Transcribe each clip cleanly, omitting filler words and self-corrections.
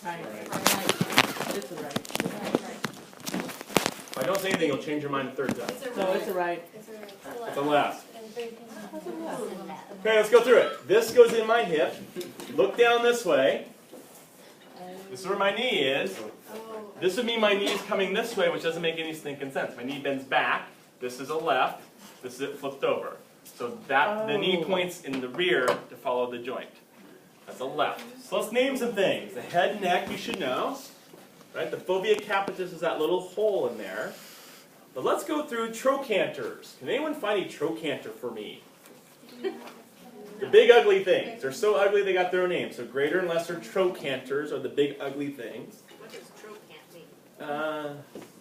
Right. It's a right. If I don't say anything, you'll change your mind a third time. So it's a right. It's a left. Okay, let's go through it. This goes in my hip. Look down this way. This is where my knee is. This would mean my knee is coming this way, which doesn't make any stinking sense. My knee bends back. This is a left. This is it flipped over. So that the knee points in the rear to follow the joint. That's a left. So let's name some things. The head and neck you should know. Right? The fovea capitis is that little hole in there. But let's go through trochanters. Can anyone find a trochanter for me? The big ugly things. They're so ugly they got their own name. So greater and lesser trochanters are the big ugly things. What does trochant mean?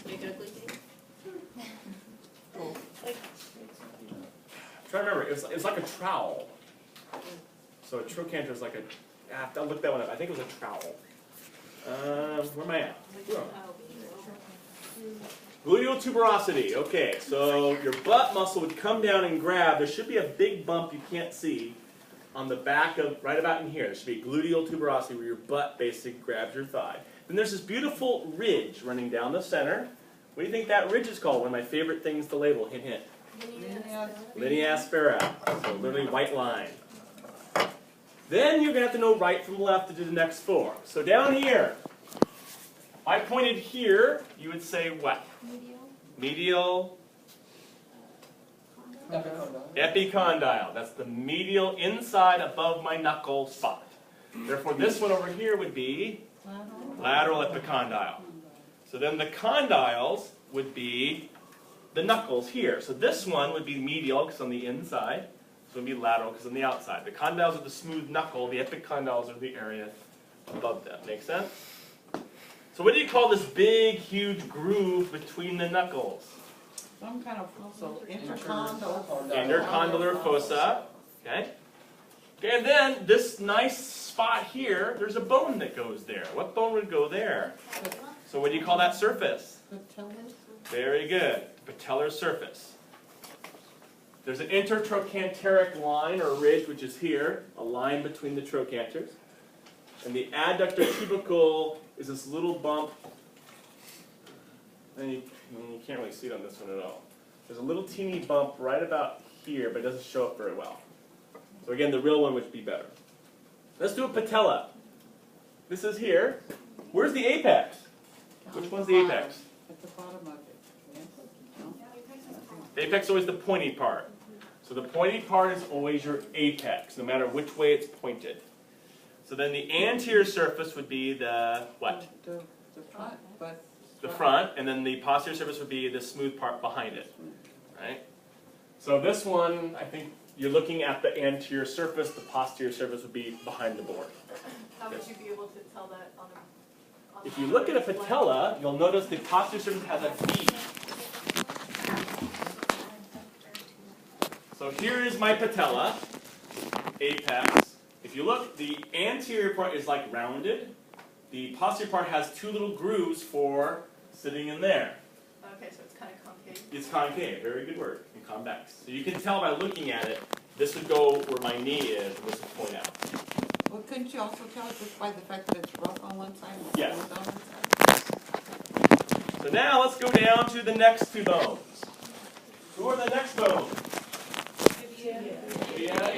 Big ugly thing? I'm trying to remember. It's like a trowel. So a trochanter is like a... I'll look that one up. I think it was a trowel. Where am I at? Gluteal tuberosity. Okay, so your butt muscle would come down and grab. There should be a big bump you can't see on the back of, right about in here. There should be gluteal tuberosity where your butt basically grabs your thigh. Then there's this beautiful ridge running down the center. What do you think that ridge is called? One of my favorite things to label. Hint, hint. Linea aspera. So literally white line. Then you're going to have to know right from left to do the next four. So down here, if I pointed here, you would say what? Medial. Epicondyle. That's the medial inside above my knuckle spot. Therefore, this one over here would be lateral epicondyle. So then the condyles would be the knuckles here. So this one would be medial because on the inside. This would be lateral because on the outside. The condyles are the smooth knuckle. The epicondyles are the area above them. Make sense? So what do you call this big, huge groove between the knuckles? Some kind of fossa. Intercondylar. Intercondylar fossa. Okay. Okay, and then this nice spot here, there's a bone that goes there. What bone would go there? So what do you call that surface? Very good. Patellar surface. There's an intertrochanteric line or ridge, which is here, a line between the trochanters. And the adductor tubercle is this little bump. And you can't really see it on this one at all. There's a little teeny bump right about here, but it doesn't show up very well. So again, the real one would be better. Let's do a patella. This is here. Where's the apex? Which one's the apex? At the bottom of it. The apex is always the pointy part. So the pointy part is always your apex, no matter which way it's pointed. So then the anterior surface would be the what? The front. But the front, and then the posterior surface would be the smooth part behind it. Right? So this one, I think you're looking at the anterior surface, the posterior surface would be behind the board. How would you be able to tell that on a... If you look at a patella, you'll notice the posterior surface has a V. So here is my patella, apex. If you look, the anterior part is like rounded. The posterior part has two little grooves for sitting in there. Okay, so it's kind of concave. It's concave, very good word, and convex. So you can tell by looking at it, this would go where my knee is, and this would point out. Well, couldn't you also tell just by the fact that it's rough on one side and Yes. smooth on one side? So now let's go down to the next two bones. Who are the next bones? Tibia